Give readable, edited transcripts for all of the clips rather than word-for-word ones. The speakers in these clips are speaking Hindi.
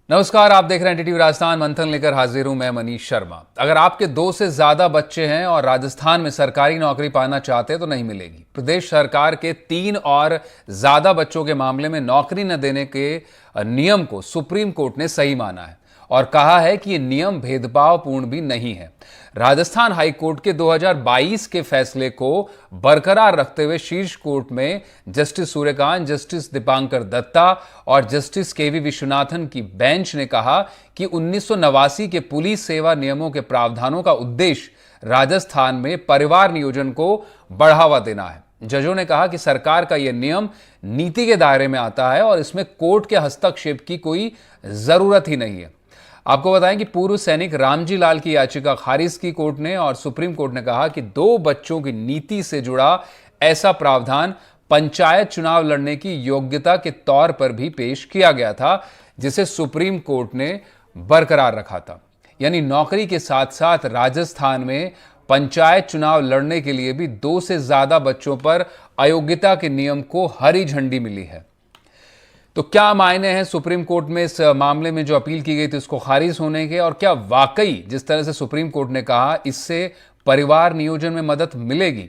नमस्कार, आप देख रहे हैं एनडीटीवी राजस्थान। मंथन लेकर हाजिर हूं मैं मनीष शर्मा। अगर आपके 2 से ज्यादा बच्चे हैं और राजस्थान में सरकारी नौकरी पाना चाहते हैं तो नहीं मिलेगी। प्रदेश सरकार के 3 और ज्यादा बच्चों के मामले में नौकरी न देने के नियम को सुप्रीम कोर्ट ने सही माना है और कहा है कि यह नियम भेदभावपूर्ण भी नहीं है। राजस्थान हाई कोर्ट के 2022 के फैसले को बरकरार रखते हुए शीर्ष कोर्ट में जस्टिस सूर्यकांत, जस्टिस दीपांकर दत्ता और जस्टिस केवी विश्वनाथन की बेंच ने कहा कि 1989 के पुलिस सेवा नियमों के प्रावधानों का उद्देश्य राजस्थान में परिवार नियोजन को बढ़ावा देना है। जजों ने कहा कि सरकार का यह नियम नीति के दायरे में आता है और इसमें कोर्ट के हस्तक्षेप की कोई जरूरत ही नहीं है। आपको बताएं कि पूर्व सैनिक रामजी लाल की याचिका खारिज की कोर्ट ने और सुप्रीम कोर्ट ने कहा कि 2 बच्चों की नीति से जुड़ा ऐसा प्रावधान पंचायत चुनाव लड़ने की योग्यता के तौर पर भी पेश किया गया था, जिसे सुप्रीम कोर्ट ने बरकरार रखा था। यानी नौकरी के साथ साथ राजस्थान में पंचायत चुनाव लड़ने के लिए भी 2 से ज्यादा बच्चों पर अयोग्यता के नियम को हरी झंडी मिली है। तो क्या मायने हैं सुप्रीम कोर्ट में इस मामले में जो अपील की गई थी उसको खारिज होने के, और क्या वाकई जिस तरह से सुप्रीम कोर्ट ने कहा इससे परिवार नियोजन में मदद मिलेगी?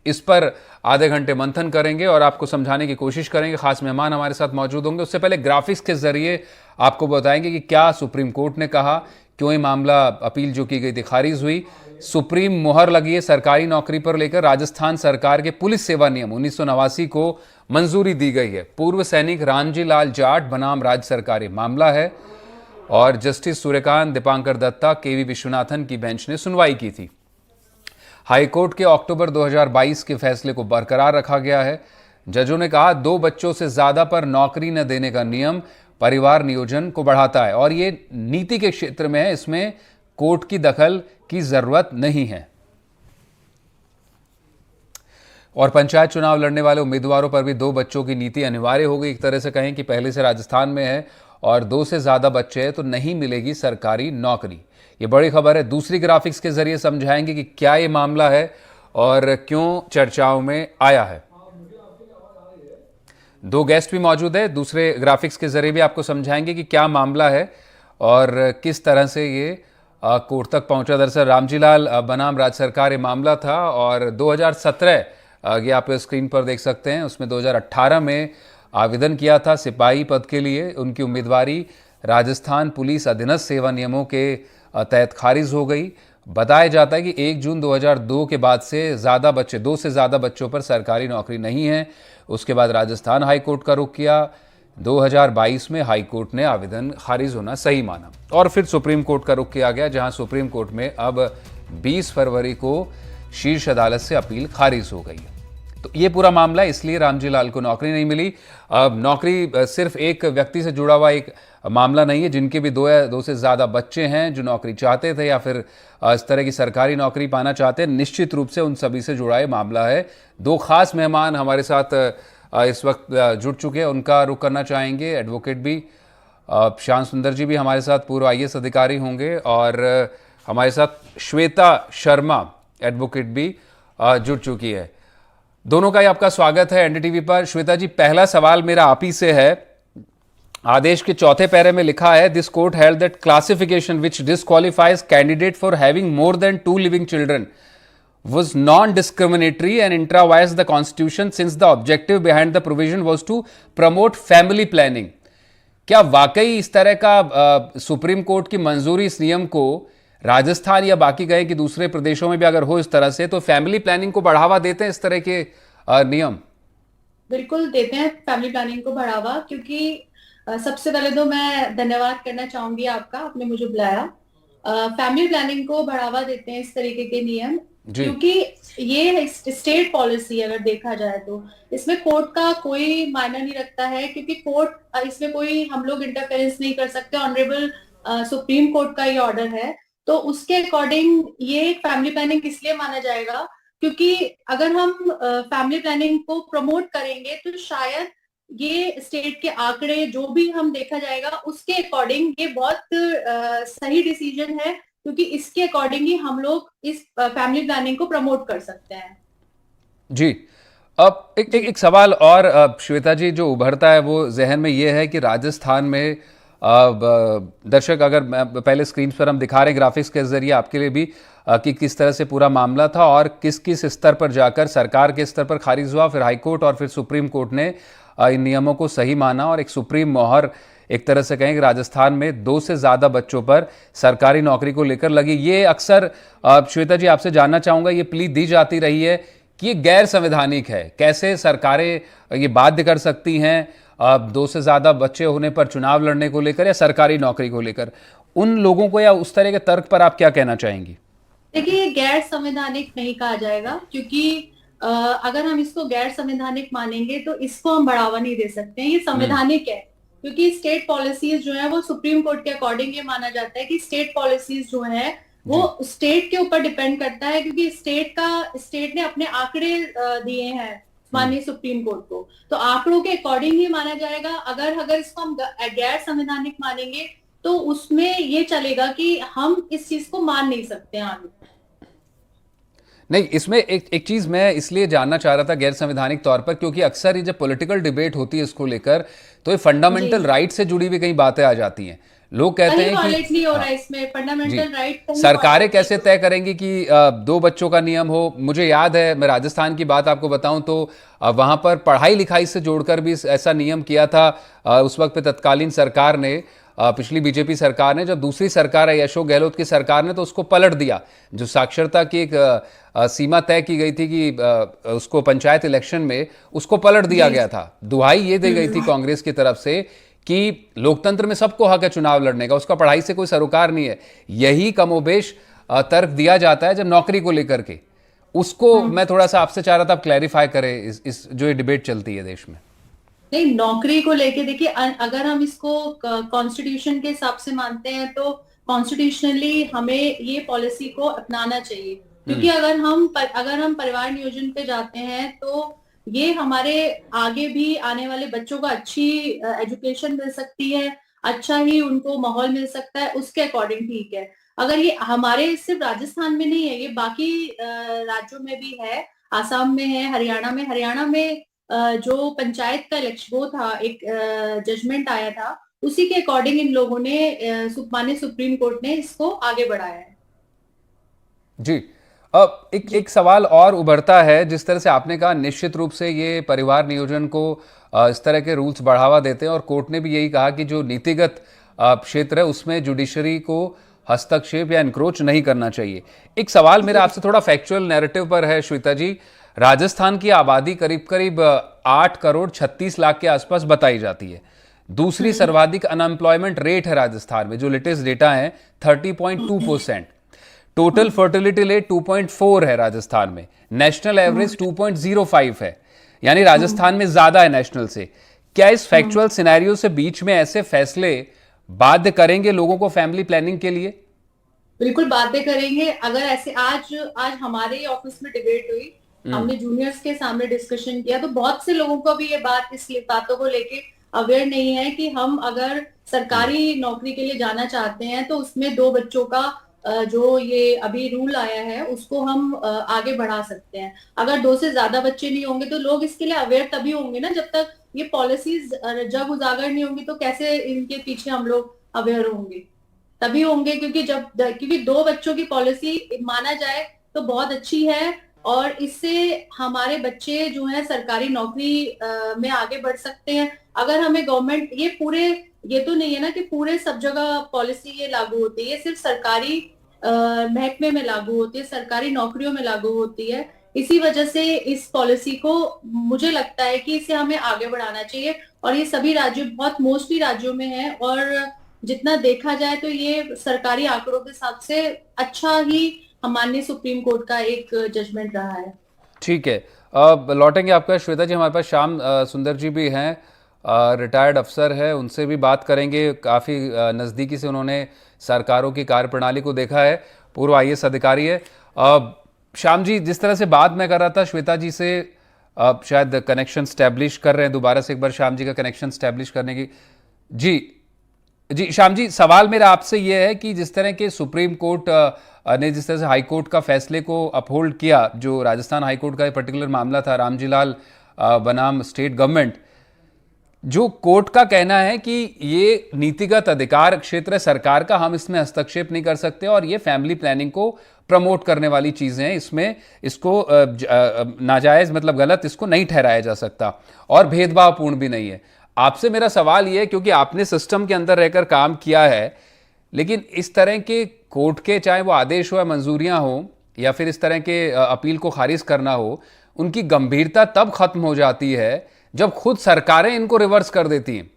इस पर आधे घंटे मंथन करेंगे और आपको समझाने की कोशिश करेंगे। खास मेहमान हमारे साथ मौजूद होंगे। उससे पहले ग्राफिक्स के जरिए आपको बताएंगे कि क्या सुप्रीम कोर्ट ने कहा, क्यों ये मामला अपील जो की गई थी खारिज हुई, सुप्रीम मोहर लगी है सरकारी नौकरी पर लेकर, राजस्थान सरकार के पुलिस सेवा नियम 1989 को मंजूरी दी गई है, पूर्व सैनिक रामजी लाल जाट बनाम राज्य सरकारी मामला है और जस्टिस सूर्यकांत, दीपांकर दत्ता, केवी विश्वनाथन की बेंच ने सुनवाई की थी। हाईकोर्ट के अक्टूबर 2022 के फैसले को बरकरार रखा गया है। जजों ने कहा 2 बच्चों से ज्यादा पर नौकरी न देने का नियम परिवार नियोजन को बढ़ाता है और ये नीति के क्षेत्र में है, इसमें कोर्ट की दखल की जरूरत नहीं है। और पंचायत चुनाव लड़ने वाले उम्मीदवारों पर भी 2 बच्चों की नीति अनिवार्य हो गई। एक तरह से कहें कि पहले से राजस्थान में है और 2 से ज्यादा बच्चे हैं तो नहीं मिलेगी सरकारी नौकरी। ये बड़ी खबर है। दूसरी ग्राफिक्स के जरिए समझाएंगे कि क्या ये मामला है और क्यों चर्चाओं में आया है। 2 गेस्ट भी मौजूद है। दूसरे ग्राफिक्स के जरिए भी आपको समझाएंगे कि क्या मामला है और किस तरह से ये कोर्ट तक पहुंचा। दरअसल रामजी लाल बनाम राज्य सरकार ये मामला था और 2017 ये आप स्क्रीन पर देख सकते हैं, उसमें 2018 में आवेदन किया था सिपाही पद के लिए। उनकी उम्मीदवारी राजस्थान पुलिस अधीनस्थ सेवा नियमों के तहत खारिज हो गई। बताया जाता है कि 1 जून 2002 के बाद से ज़्यादा बच्चे 2 से ज़्यादा बच्चों पर सरकारी नौकरी नहीं है। उसके बाद राजस्थान हाई कोर्ट का रुख किया। 2022 में हाई कोर्ट ने आवेदन खारिज होना सही माना और फिर सुप्रीम कोर्ट का रुख किया गया, जहां सुप्रीम कोर्ट में अब 20 फरवरी को शीर्ष अदालत से अपील खारिज हो गई है। तो ये पूरा मामला है, इसलिए रामजी लाल को नौकरी नहीं मिली। अब नौकरी सिर्फ एक व्यक्ति से जुड़ा हुआ एक मामला नहीं है। जिनके भी 2 से ज़्यादा बच्चे हैं जो नौकरी चाहते थे या फिर इस तरह की सरकारी नौकरी पाना चाहते हैं, निश्चित रूप से उन सभी से जुड़ा ये मामला है। 2 खास मेहमान हमारे साथ इस वक्त जुड़ चुके हैं, उनका रुख करना चाहेंगे। एडवोकेट भी श्याम सुंदर जी भी हमारे साथ पूर्व आईएएस अधिकारी होंगे और हमारे साथ श्वेता शर्मा एडवोकेट भी जुड़ चुकी है। दोनों का ही आपका स्वागत है एनडीटीवी पर। श्वेता जी, पहला सवाल मेरा आप ही से है। आदेश के चौथे पैरे में लिखा है, this court held that classification which disqualifies candidate for having more than 2 living children was non-discriminatory and intra-vires the constitution since the objective behind the provision was to promote family planning। क्या वाकई इस तरह का सुप्रीम कोर्ट की मंजूरी इस नियम को राजस्थान या बाकी गए कि दूसरे प्रदेशों में भी अगर हो इस तरह से, तो फैमिली प्लानिंग को बढ़ावा देते हैं इस तरह के नियम? बिल्कुल देते हैं फैमिली प्लानिंग को बढ़ावा, क्योंकि सबसे पहले तो मैं धन्यवाद करना चाहूंगी आपका, आपने मुझे बुलाया। फैमिली प्लानिंग को बढ़ावा देते हैं इस तरीके के नियम, क्योंकि ये स्टेट पॉलिसी अगर देखा जाए तो इसमें कोर्ट का कोई मायना नहीं रखता है, क्योंकि कोर्ट इसमें कोई हम लोग इंटरफेरेंस नहीं कर सकते। ऑनरेबल सुप्रीम कोर्ट का ये ऑर्डर है, तो उसके अकॉर्डिंग ये फैमिली प्लानिंग इसलिए माना जाएगा क्योंकि अगर हम फैमिली प्लानिंग को प्रमोट करेंगे तो शायद ये स्टेट के आंकड़े जो भी हम देखा जाएगा उसके अकॉर्डिंग ये बहुत सही डिसीजन है, क्योंकि इसके अकॉर्डिंग ही हम लोग इस फैमिली प्लानिंग को प्रमोट कर सकते हैं। जी, अब एक सवाल और श्वेता जी जो उभरता है वो जहन में ये है कि राजस्थान में दर्शक, अगर पहले स्क्रीन पर हम दिखा रहे हैं ग्राफिक्स के जरिए आपके लिए भी कि किस तरह से पूरा मामला था और किस किस स्तर पर जाकर सरकार के स्तर पर खारिज हुआ, फिर हाईकोर्ट और फिर सुप्रीम कोर्ट ने इन नियमों को सही माना और एक सुप्रीम मोहर एक तरह से कहें कि राजस्थान में 2 से ज़्यादा बच्चों पर सरकारी नौकरी को लेकर लगी। ये अक्सर श्वेता जी आपसे जानना चाहूँगा, ये प्ली दी जाती रही है कि ये गैर संवैधानिक है, कैसे सरकारें ये बाध्य कर सकती हैं 2 से ज़्यादा बच्चे होने पर चुनाव लड़ने को लेकर या सरकारी नौकरी को लेकर। उन लोगों को या उस तरह के तर्क पर आप क्या कहना चाहेंगी? देखिए, ये गैर संवैधानिक नहीं कहा जाएगा, क्योंकि अगर हम इसको गैर संवैधानिक मानेंगे तो इसको हम बढ़ावा नहीं दे सकते हैं। ये संवैधानिक है, क्योंकि स्टेट पॉलिसीज जो है वो सुप्रीम कोर्ट के अकॉर्डिंग ये माना जाता है कि स्टेट पॉलिसीज जो है वो स्टेट के ऊपर डिपेंड करता है, क्योंकि स्टेट ने अपने आंकड़े दिए हैं माननीय सुप्रीम कोर्ट को, तो आंकड़ों के अकॉर्डिंग ही माना जाएगा। अगर इसको हम गैर संवैधानिक मानेंगे तो उसमें ये चलेगा कि हम इस चीज को मान नहीं सकते आगे। नहीं, इसमें एक चीज मैं इसलिए जानना चाह रहा था गैर संवैधानिक तौर पर, क्योंकि अक्सर ये जब पॉलिटिकल डिबेट होती है इसको लेकर तो ये फंडामेंटल राइट से जुड़ी हुई कई बातें आ जाती हैं। लोग कहते हैं कि नहीं हो रहा है इसमें फंडामेंटल राइट। सरकारें कैसे तय करेंगी कि 2 बच्चों का नियम हो। मुझे याद है, मैं राजस्थान की बात आपको बताऊं तो वहां पर पढ़ाई लिखाई से जोड़कर भी ऐसा नियम किया था उस वक्त पे तत्कालीन सरकार ने, पिछली बीजेपी सरकार ने। जब दूसरी सरकार है अशोक गहलोत की सरकार ने तो उसको पलट दिया। जो साक्षरता की एक सीमा तय की गई थी कि उसको पंचायत इलेक्शन में उसको पलट दिया गया था। दुहाई ये दी गई थी कांग्रेस की तरफ से कि लोकतंत्र में सबको हक है चुनाव लड़ने का, उसका पढ़ाई से कोई सरोकार नहीं है। यही कमोबेश तर्क दिया जाता है जब नौकरी को लेकर के। उसको मैं थोड़ा सा आपसे चाह रहा था आप क्लैरिफाई करें इस जो ये डिबेट चलती है देश में। नहीं, नौकरी को लेके देखिए, अगर हम इसको कॉन्स्टिट्यूशन के हिसाब से मानते हैं तो कॉन्स्टिट्यूशनली हमें ये पॉलिसी को अपनाना चाहिए, क्योंकि अगर हम परिवार नियोजन पे जाते हैं तो ये हमारे आगे भी आने वाले बच्चों को अच्छी एजुकेशन मिल सकती है, अच्छा ही उनको माहौल मिल सकता है, उसके अकॉर्डिंग ठीक है। अगर ये हमारे सिर्फ राजस्थान में नहीं है, ये बाकी राज्यों में भी है, आसाम में है, हरियाणा में जो पंचायत का इलेक्शन वो था, एक जजमेंट आया था, उसी के अकॉर्डिंग इन लोगों ने माननीय सुप्रीम कोर्ट ने इसको आगे बढ़ाया है। जी, अब एक सवाल और उभरता है। जिस तरह से आपने कहा, निश्चित रूप से ये परिवार नियोजन को इस तरह के रूल्स बढ़ावा देते हैं और कोर्ट ने भी यही कहा कि जो नीतिगत क्षेत्र है उसमें जुडिशरी को हस्तक्षेप या एनक्रोच नहीं करना चाहिए। एक सवाल मेरा आपसे थोड़ा फैक्चुअल नैरेटिव पर है श्वेता जी। राजस्थान की आबादी करीब करीब 8 करोड़ 36 लाख के आसपास बताई जाती है। दूसरी सर्वाधिक अनएम्प्लॉयमेंट रेट है राजस्थान में, जो लेटेस्ट डेटा है 30.2%। टोटल फर्टिलिटी रेट 2.4 है राजस्थान में। नेशनल एवरेज 2.05 है, यानी राजस्थान में ज्यादा है नेशनल से। क्या इस फैक्चुअल सिनेरियो से बीच में ऐसे फैसले बाध्य करेंगे लोगों को फैमिली प्लानिंग के लिए? बिल्कुल बाध्य करेंगे। अगर ऐसे आज हमारे ऑफिस में डिबेट हुई, हमने जूनियर्स के सामने डिस्कशन किया, तो बहुत से लोगों को भी ये बातों को लेके अवेयर नहीं है कि हम अगर सरकारी नौकरी के लिए जाना चाहते हैं तो उसमें 2 बच्चों का जो ये अभी रूल आया है उसको हम आगे बढ़ा सकते हैं। अगर 2 से ज्यादा बच्चे नहीं होंगे तो लोग इसके लिए अवेयर तभी होंगे ना, जब तक ये पॉलिसीज जब उजागर नहीं होंगी तो कैसे इनके पीछे हम लोग अवेयर होंगे? तभी होंगे क्योंकि 2 बच्चों की पॉलिसी माना जाए तो बहुत अच्छी है और इससे हमारे बच्चे जो है सरकारी नौकरी में आगे बढ़ सकते हैं। अगर हमें गवर्नमेंट ये तो नहीं है ना कि पूरे सब जगह पॉलिसी ये लागू होती है, ये सिर्फ सरकारी महकमे में लागू होती है, सरकारी नौकरियों में लागू होती है। इसी वजह से इस पॉलिसी को मुझे लगता है कि इसे हमें आगे बढ़ाना चाहिए और ये सभी राज्यों, बहुत मोस्टली राज्यों में है और जितना देखा जाए तो ये सरकारी आंकड़ों के हिसाब से अच्छा ही माननीय सुप्रीम कोर्ट का एक जजमेंट रहा है। ठीक है, अब लौटेंगे आपका श्वेता जी। हमारे पास श्याम सुंदर जी भी हैं, रिटायर्ड अफसर है, उनसे भी बात करेंगे। काफ़ी नज़दीकी से उन्होंने सरकारों की कार्यप्रणाली को देखा है, पूर्व IAS अधिकारी है। श्याम जी, जिस तरह से बात मैं कर रहा था श्वेता जी से, शायद कनेक्शन स्टैब्लिश कर रहे हैं, दोबारा से एक बार श्याम जी का कनेक्शन स्टैब्लिश करने की। जी श्याम जी, सवाल मेरा आपसे ये है कि जिस तरह के सुप्रीम कोर्ट ने जिस तरह से हाई कोर्ट का फैसले को अपहोल्ड किया, जो राजस्थान हाई कोर्ट का एक पर्टिकुलर मामला था, रामजी लाल बनाम स्टेट गवर्नमेंट, जो कोर्ट का कहना है कि ये नीतिगत अधिकार क्षेत्र है सरकार का, हम इसमें हस्तक्षेप नहीं कर सकते और ये फैमिली प्लानिंग को प्रमोट करने वाली चीजें हैं, इसमें इसको नाजायज मतलब गलत इसको नहीं ठहराया जा सकता और भेदभावपूर्ण भी नहीं है। आपसे मेरा सवाल ये है, क्योंकि आपने सिस्टम के अंदर रहकर काम किया है, लेकिन इस तरह के कोर्ट के चाहे वो आदेश हो या मंजूरियां हो या फिर इस तरह के अपील को खारिज करना हो, उनकी गंभीरता तब खत्म हो जाती है जब खुद सरकारें इनको रिवर्स कर देती हैं।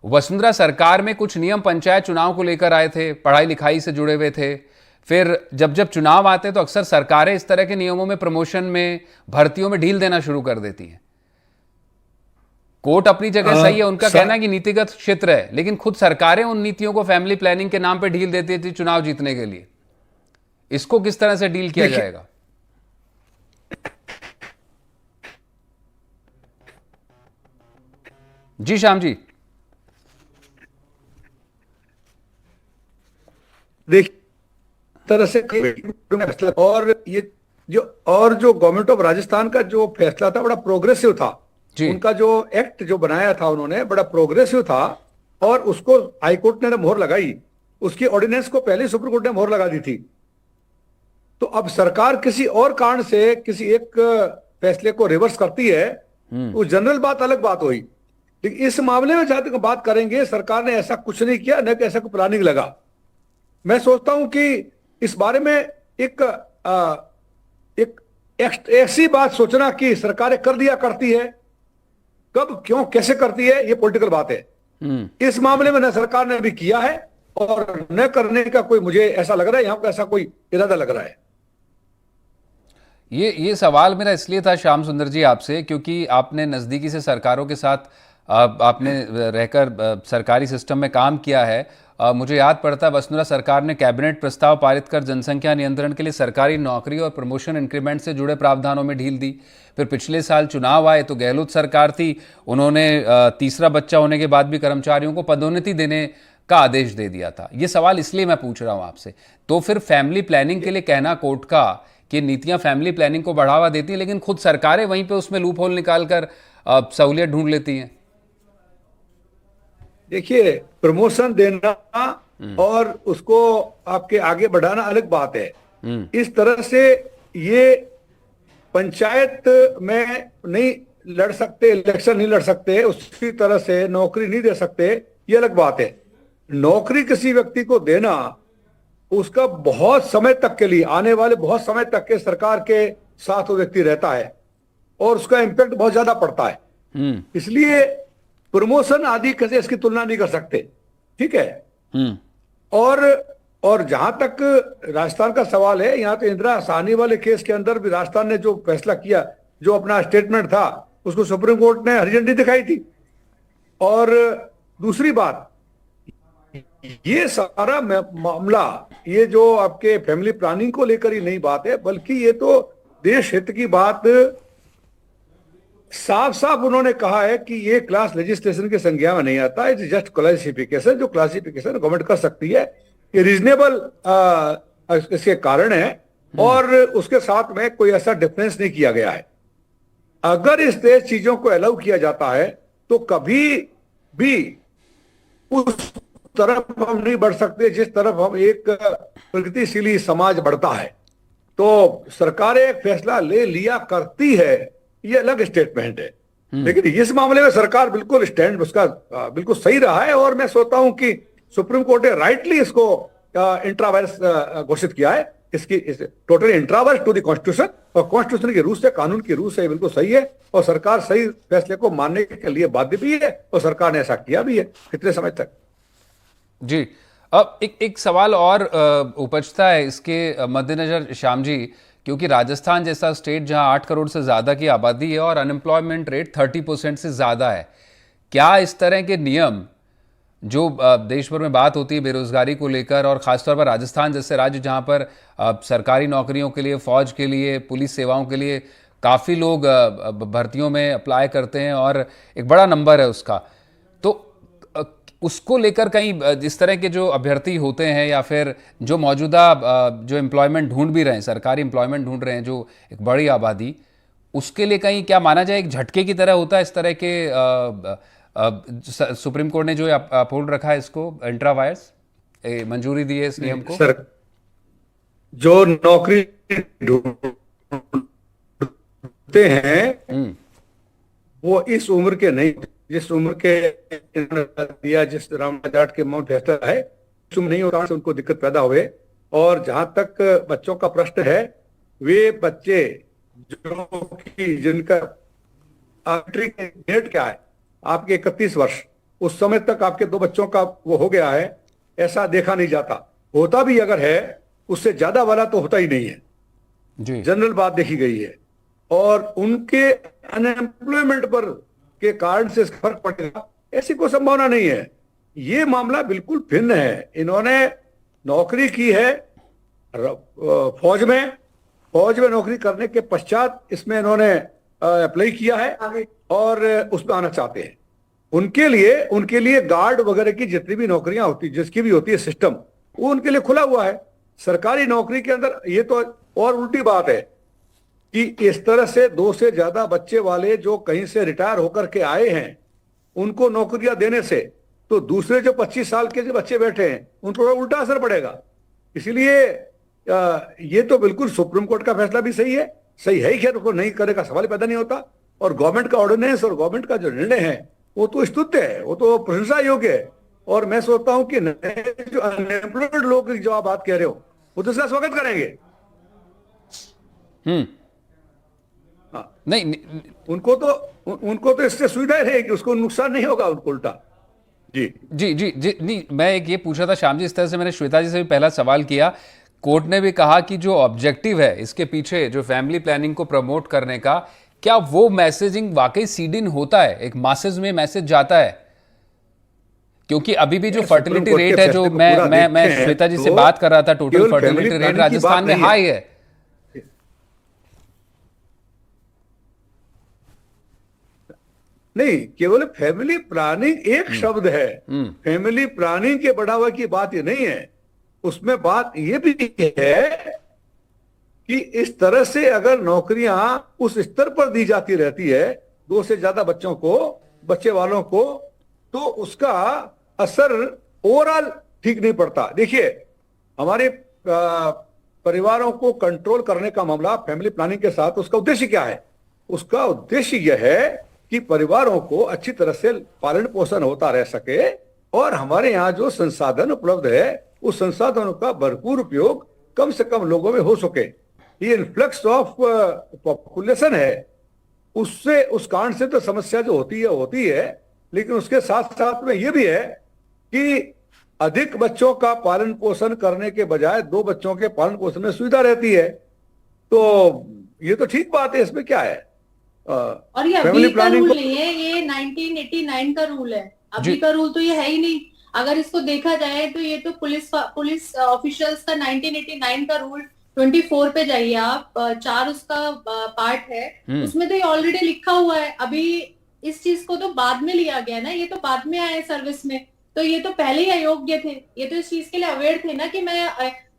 वसुंधरा सरकार में कुछ नियम पंचायत चुनाव को लेकर आए थे, पढ़ाई लिखाई से जुड़े हुए थे, फिर जब जब चुनाव आते तो अक्सर सरकारें इस तरह के नियमों में, प्रमोशन में, भर्तियों में ढील देना शुरू कर देती हैं। कोर्ट अपनी जगह सही है, उनका कहना है कि नीतिगत क्षेत्र है, लेकिन खुद सरकारें उन नीतियों को फैमिली प्लानिंग के नाम पे ढील देती थी चुनाव जीतने के लिए। इसको किस तरह से डील किया जाएगा? जी श्याम जी। देखिए तरह से फैसला, और ये जो गवर्नमेंट ऑफ राजस्थान का जो फैसला था बड़ा प्रोग्रेसिव था। उनका जो एक्ट जो बनाया था उन्होंने बड़ा प्रोग्रेसिव था और उसको हाई कोर्ट ने मोहर लगाई, उसकी ऑर्डिनेंस को पहले सुप्रीम कोर्ट ने मोहर लगा दी थी। तो अब सरकार किसी और कारण से किसी एक फैसले को रिवर्स करती है, वो जनरल बात अलग बात हुई, लेकिन इस मामले में जहां तक बात करेंगे सरकार ने ऐसा कुछ नहीं किया, न कि ऐसा कोई प्लानिंग लगा। मैं सोचता हूं कि इस बारे में एक ऐसी बात सोचना कि सरकारें कर दिया करती है, कब क्यों कैसे करती है, ये पॉलिटिकल बात है। इस मामले में न सरकार ने अभी किया है और न करने का कोई, मुझे ऐसा लग रहा है यहां पर ऐसा कोई इरादा लग रहा है। ये सवाल मेरा इसलिए था श्याम सुंदर जी आपसे, क्योंकि आपने नज़दीकी से सरकारों के साथ आपने रहकर सरकारी सिस्टम में काम किया है। मुझे याद पड़ता है वसुंधरा सरकार ने कैबिनेट प्रस्ताव पारित कर जनसंख्या नियंत्रण के लिए सरकारी नौकरी और प्रमोशन इंक्रीमेंट से जुड़े प्रावधानों में ढील दी। फिर पिछले साल चुनाव आए तो गहलोत सरकार थी, उन्होंने तीसरा बच्चा होने के बाद भी कर्मचारियों को पदोन्नति देने का आदेश दे दिया था। ये सवाल इसलिए मैं पूछ रहा हूँ आपसे। तो फिर फैमिली प्लानिंग के लिए कहना कोर्ट का कि नीतियां फैमिली प्लानिंग को बढ़ावा देती हैं, लेकिन खुद सरकारें वहीं पे उसमें लूप होल निकालकर सहूलियत ढूंढ लेती हैं। देखिए, प्रमोशन देना और उसको आपके आगे बढ़ाना अलग बात है। इस तरह से ये पंचायत में नहीं लड़ सकते, इलेक्शन नहीं लड़ सकते, उसी तरह से नौकरी नहीं दे सकते, ये अलग बात है। नौकरी किसी व्यक्ति को देना, उसका बहुत समय तक के लिए, आने वाले बहुत समय तक के सरकार के साथ वो व्यक्ति रहता है और उसका इम्पैक्ट बहुत ज्यादा पड़ता है। इसलिए प्रमोशन आदि कैसे इसकी तुलना नहीं कर सकते, ठीक है। और जहां तक राजस्थान का सवाल है, यहां तो इंदिरा साहनी वाले केस के अंदर भी राजस्थान ने जो फैसला किया, जो अपना स्टेटमेंट था, उसको सुप्रीम कोर्ट ने हरी झंडी दिखाई थी। और दूसरी बात, ये सारा मामला, ये जो आपके फैमिली प्लानिंग को लेकर ही नहीं बात है, बल्कि ये तो देश हित की बात साफ साफ उन्होंने कहा है कि ये क्लास लेजिस्लेशन के संज्ञा में नहीं आता, इट जस्ट क्लासिफिकेशन, जो क्लासिफिकेशन गवर्नमेंट कर सकती है, ये रीजनेबल इसके कारण है और उसके साथ में कोई ऐसा डिफरेंस नहीं किया गया है। अगर इस तरह चीजों को अलाउ किया जाता है तो कभी भी उस तरफ हम नहीं बढ़ सकते जिस तरफ हम एक प्रगतिशील समाज बढ़ता है। तो सरकारें एक फैसला ले लिया करती है, ये अलग स्टेटमेंट है, लेकिन इस मामले में सरकार बिल्कुल स्टैंड उसका बिल्कुल सही रहा है और मैं सोचता हूं कि सुप्रीम कोर्ट ने राइटली इसको इंट्रावायरस घोषित किया है। इसकी टोटली इंट्रावायरस टू द कॉन्स्टिट्यूशन, और कॉन्स्टिट्यूशन की रूल से, कानून की रूल से बिल्कुल सही है और सरकार सही फैसले को मानने के लिए बाध्य भी है और सरकार ने ऐसा किया भी है कितने समय तक। जी, अब एक सवाल और उपजता है इसके मद्देनजर श्याम जी, क्योंकि राजस्थान जैसा स्टेट जहां 8 करोड़ से ज़्यादा की आबादी है और अनएम्प्लॉयमेंट रेट 30% से ज़्यादा है, क्या इस तरह के नियम जो देश भर में बात होती है बेरोजगारी को लेकर, और ख़ासतौर पर राजस्थान जैसे राज्य जहां पर सरकारी नौकरियों के लिए, फ़ौज के लिए, पुलिस सेवाओं के लिए काफ़ी लोग भर्तियों में अप्लाई करते हैं और एक बड़ा नंबर है उसका, तो उसको लेकर कहीं इस तरह के जो अभ्यर्थी होते हैं या फिर जो मौजूदा जो एम्प्लॉयमेंट ढूंढ भी रहे हैं, सरकारी एम्प्लॉयमेंट ढूंढ रहे हैं, जो एक बड़ी आबादी, उसके लिए कहीं क्या माना जाए एक झटके की तरह होता है इस तरह के सुप्रीम कोर्ट ने जो अपहोल्ड रखा है इसको, इंट्रा वायर्स मंजूरी दी है इस नियम को। सर, जो नौकरी ढूंढते हैं वो इस उम्र के नहीं, जिस उम्र के दिया, जिस रामनाथ जाट के माउंट फैसला है, उस उम्र नहीं होता, उनको दिक्कत पैदा हुए। और जहां तक बच्चों का प्रश्न है, वे बच्चे जो कि जिनका आखिरी डेट क्या है, आपके 31 वर्ष, उस समय तक आपके 2 बच्चों का वो हो गया है, ऐसा देखा नहीं जाता। होता भी अगर है, उससे ज्यादा वाला तो होता ही नहीं है जी। जनरल बात देखी गई है। और उनके अनएम्प्लॉयमेंट पर के कारण से फर्क पड़ेगा, ऐसी कोई संभावना नहीं है। ये मामला बिल्कुल भिन्न है। इन्होंने नौकरी की है फौज में नौकरी करने के पश्चात इसमें इन्होंने अप्लाई किया है और उसमें आना चाहते हैं। उनके लिए गार्ड वगैरह की जितनी भी नौकरियां होती, जिसकी भी होती है सिस्टम, वो उनके लिए खुला हुआ है। सरकारी नौकरी के अंदर ये तो और उल्टी बात है कि इस तरह से 2 से ज्यादा बच्चे वाले जो कहीं से रिटायर होकर के आए हैं, उनको नौकरियां देने से तो दूसरे जो 25 साल के जो बच्चे बैठे हैं उन पर उल्टा असर पड़ेगा। इसीलिए ये तो बिल्कुल सुप्रीम कोर्ट का फैसला भी सही है ही, खैर उसको नहीं करने का सवाल पैदा नहीं होता। और गवर्नमेंट का ऑर्डिनेंस और गवर्नमेंट का जो निर्णय है वो तो स्तुत्य है, वो तो प्रशंसा योग्य है। और मैं सोचता हूं कि जो अनएम्प्लॉयड लोग जो आप बात कह रहे हो, वो तो इसका स्वागत करेंगे। नहीं, उनको तो इससे सुविधा रहेगी, उसको नुकसान नहीं होगा उनको उल्टा। जी जी जी जी। नहीं, मैं एक ये पूछा था श्याम जी, इस तरह से मैंने श्वेता जी से भी पहला सवाल किया। कोर्ट ने भी कहा कि जो ऑब्जेक्टिव है इसके पीछे, जो फैमिली प्लानिंग को प्रमोट करने का, क्या वो मैसेजिंग वाकई सीड इन होता है, एक मासेज में मैसेज जाता है? क्योंकि अभी भी जो फर्टिलिटी रेट है, जो मैं श्वेता जी से बात कर रहा था, टोटल फर्टिलिटी रेट राजस्थान में हाई है। नहीं, केवल फैमिली प्लानिंग एक शब्द है। फैमिली प्लानिंग के बढ़ावा की बात ये नहीं है। उसमें बात ये भी है कि इस तरह से अगर नौकरियां उस स्तर पर दी जाती रहती है 2 से ज्यादा बच्चे वालों को, तो उसका असर ओवरऑल ठीक नहीं पड़ता। देखिए, हमारे परिवारों को कंट्रोल करने का मामला फैमिली प्लानिंग के साथ, उसका उद्देश्य क्या है? उसका उद्देश्य यह है कि परिवारों को अच्छी तरह से पालन पोषण होता रह सके और हमारे यहाँ जो संसाधन उपलब्ध है उस संसाधनों का भरपूर उपयोग कम से कम लोगों में हो सके। ये इन्फ्लक्स ऑफ पॉपुलेशन है, उससे उस कारण से तो समस्या जो होती है, लेकिन उसके साथ साथ में ये भी है कि अधिक बच्चों का पालन पोषण करने के बजाय 2 बच्चों के पालन पोषण में सुविधा रहती है। तो ये तो ठीक बात है, इसमें क्या है। और ये अभी का रूल नहीं है, ये 1989 का रूल है। अभी का रूल तो ये है ही नहीं। अगर इसको देखा जाए तो ये तो पुलिस ऑफिशियल्स का 1989 का रूल 24 पे जाइए आप, 4 उसका पार्ट है, उसमें तो ये ऑलरेडी लिखा हुआ है। अभी इस चीज को तो बाद में लिया गया ना, ये तो बाद में आए सर्विस में, तो ये तो पहले ही अयोग्य थे। ये तो इस चीज के लिए अवेयर थे ना कि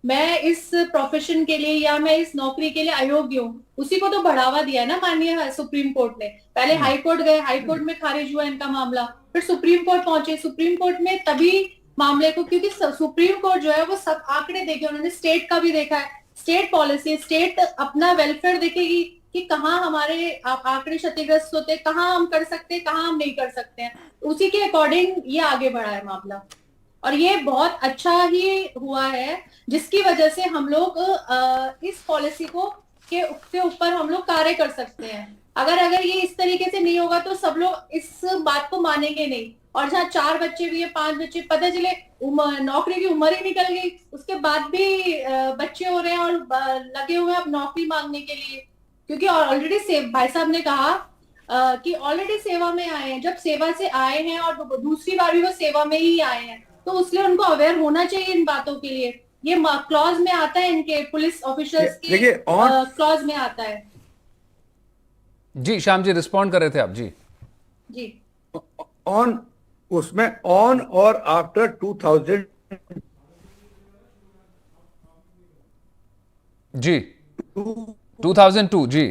मैं इस प्रोफेशन के लिए या मैं इस नौकरी के लिए अयोग्य हूँ। उसी को तो बढ़ावा दिया ना माननीय सुप्रीम कोर्ट ने। पहले हाई कोर्ट गए, हाई कोर्ट में खारिज हुआ इनका मामला, फिर सुप्रीम कोर्ट पहुंचे। सुप्रीम कोर्ट में तभी मामले को, क्योंकि सुप्रीम कोर्ट जो है वो सब आंकड़े देखे, उन्होंने स्टेट का भी देखा है, स्टेट पॉलिसी, स्टेट अपना वेलफेयर देखेगी कि कहाँ हमारे आंकड़े क्षतिग्रस्त होते, कहाँ हम कर सकते हैं, कहाँ हम नहीं कर सकते हैं। उसी के अकॉर्डिंग ये आगे बढ़ा है मामला, और ये बहुत अच्छा ही हुआ है, जिसकी वजह से हम लोग इस पॉलिसी को के ऊपर हम लोग कार्य कर सकते हैं। अगर ये इस तरीके से नहीं होगा तो सब लोग इस बात को मानेंगे नहीं। और जहाँ 4 बच्चे भी है, 5 बच्चे, पता चले नौकरी की उम्र ही निकल गई, उसके बाद भी बच्चे हो रहे हैं और लगे हुए हैं अब नौकरी मांगने के लिए, क्योंकि ऑलरेडी भाई साहब ने कहा कि ऑलरेडी सेवा में आए हैं। जब सेवा से आए हैं और दूसरी बार भी वो सेवा में ही आए हैं, तो इसलिए उनको अवेयर होना चाहिए इन बातों के लिए। ये क्लॉज में आता है, इनके पुलिस ऑफिसर्स के क्लॉज में आता है। जी श्याम जी रिस्पॉन्ड कर रहे थे आप। जी ऑन, उसमें ऑन और आफ्टर 2000 जी 2002 जी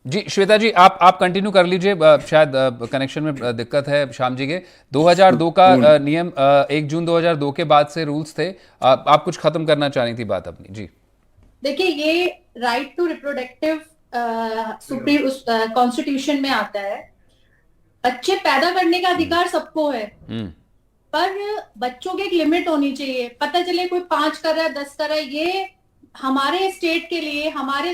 जी श्वेता जी, आप कंटिन्यू कर लीजिए, शायद कनेक्शन में दिक्कत है श्याम जी के। 2002 का नियम 1 जून 2002 के बाद से रूल्स थे, आप कुछ खत्म करना चाह रही थी बात अपनी। जी देखिए, ये right to reproductive supreme constitution में आता है। बच्चे पैदा करने का अधिकार सबको है, पर बच्चों की एक लिमिट होनी चाहिए। पता चले कोई 5 कर रहा है, 10 कर रहा है, ये हमारे स्टेट के लिए, हमारे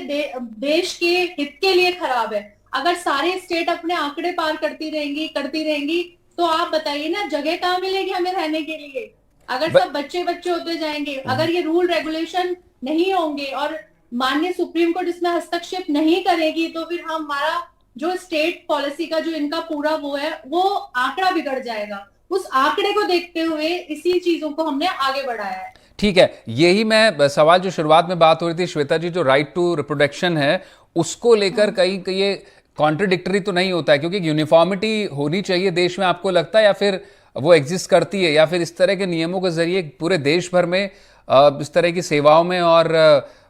देश के हित के लिए खराब है। अगर सारे स्टेट अपने आंकड़े पार करती रहेंगी तो आप बताइए ना, जगह कहाँ मिलेगी हमें रहने के लिए? अगर सब बच्चे होते जाएंगे, अगर ये रूल रेगुलेशन नहीं होंगे और माननीय सुप्रीम कोर्ट इसमें हस्तक्षेप नहीं करेगी, तो फिर हमारा जो स्टेट पॉलिसी का जो इनका पूरा वो आंकड़ा बिगड़ जाएगा। उस आंकड़े को देखते हुए इसी चीजों को हमने आगे बढ़ाया है। ठीक है, यही मैं सवाल जो शुरुआत में बात हो रही थी श्वेता जी, जो राइट टू रिप्रोडक्शन है उसको लेकर कहीं ये कॉन्ट्रडिक्टरी तो नहीं होता है? क्योंकि यूनिफॉर्मिटी होनी चाहिए देश में, आपको लगता है, या फिर वो एग्जिस्ट करती है, या फिर इस तरह के नियमों के जरिए पूरे देश भर में इस तरह की सेवाओं में और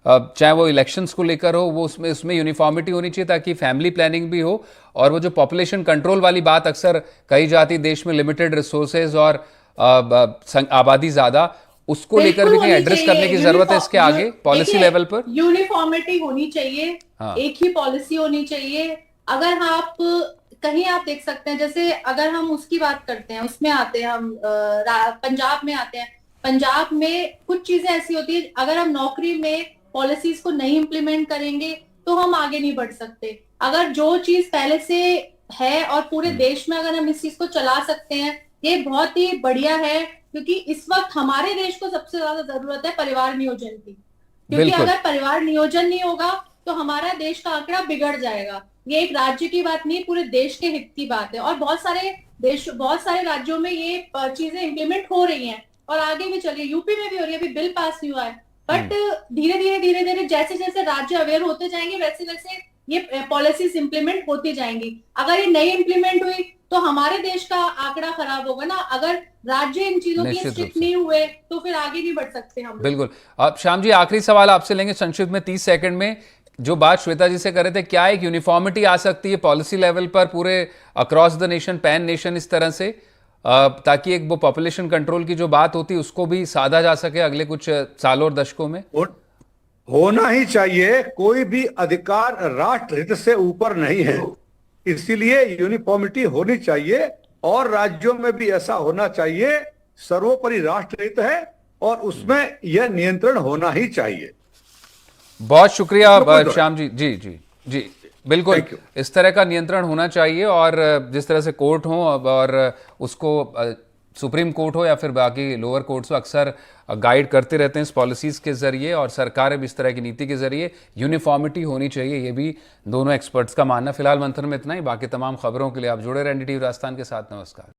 चाहे वो इलेक्शंस को लेकर हो, वो उसमें यूनिफॉर्मिटी होनी चाहिए ताकि फैमिली प्लानिंग भी हो, और वो जो पॉपुलेशन कंट्रोल वाली बात अक्सर कही जाती, देश में लिमिटेड रिसोर्सेज और आबादी ज्यादा, उसको लेकर भी कहीं एड्रेस करने की जरूरत है इसके आगे पॉलिसी लेवल पर? यूनिफॉर्मिटी होनी चाहिए, हाँ। एक ही पॉलिसी होनी चाहिए। अगर आप कहीं आप देख सकते हैं, जैसे अगर हम उसकी बात करते हैं, उसमें आते हैं हम पंजाब में आते हैं। पंजाब में कुछ चीजें ऐसी होती है, अगर हम नौकरी में पॉलिसीज को नहीं इम्प्लीमेंट करेंगे तो हम आगे नहीं बढ़ सकते। अगर जो चीज पहले से है और पूरे देश में अगर हम इस चीज को चला सकते हैं, ये बहुत ही बढ़िया है। क्योंकि इस वक्त हमारे देश को सबसे ज्यादा जरूरत है परिवार नियोजन की, क्योंकि अगर परिवार नियोजन नहीं होगा तो हमारा देश का आंकड़ा बिगड़ जाएगा। ये एक राज्य की बात नहीं, पूरे देश के हित की बात है। और बहुत सारे राज्यों में ये चीजें इंप्लीमेंट हो रही हैं और आगे भी चलिए, यूपी में भी हो रही है, अभी बिल पास नहीं हुआ है, बट धीरे धीरे जैसे जैसे राज्य अवेयर होते जाएंगे वैसे वैसे ये पॉलिसीज इंप्लीमेंट होती जाएंगी। अगर ये नहीं इंप्लीमेंट हुई तो हमारे देश का आंकड़ा खराब होगा ना। अगर राज्य इन चीजों की स्ट्रिक्ट नहीं हुए तो फिर आगे नहीं बढ़ सकते हम। बिल्कुल। अब श्याम जी, आखिरी सवाल आपसे लेंगे संक्षिप्त में 30 सेकंड में। जो बात श्वेता जी से कर रहे थे, क्या एक यूनिफॉर्मिटी आ सकती है पॉलिसी लेवल पर पूरे across the nation, pan nation, इस तरह से, ताकि एक वो पॉपुलेशन कंट्रोल की जो बात होती है उसको भी साधा जा सके अगले कुछ सालों और दशकों में? होना ही चाहिए। कोई भी अधिकार राष्ट्र हित से ऊपर नहीं है, इसीलिए यूनिफॉर्मिटी होनी चाहिए और राज्यों में भी ऐसा होना चाहिए। सर्वोपरि राष्ट्र हित है और उसमें यह नियंत्रण होना ही चाहिए। बहुत शुक्रिया श्याम जी। जी जी जी, बिल्कुल इस तरह का नियंत्रण होना चाहिए, और जिस तरह से कोर्ट हो और उसको सुप्रीम कोर्ट हो या फिर बाकी लोअर कोर्ट्स हो, अक्सर गाइड करते रहते हैं इस पॉलिसीज़ के ज़रिए, और सरकारें भी इस तरह की नीति के ज़रिए। यूनिफॉर्मिटी होनी चाहिए, ये भी दोनों एक्सपर्ट्स का मानना। फिलहाल मंथन में इतना ही। बाकी तमाम खबरों के लिए आप जुड़े रहें NDTV राजस्थान के साथ। नमस्कार।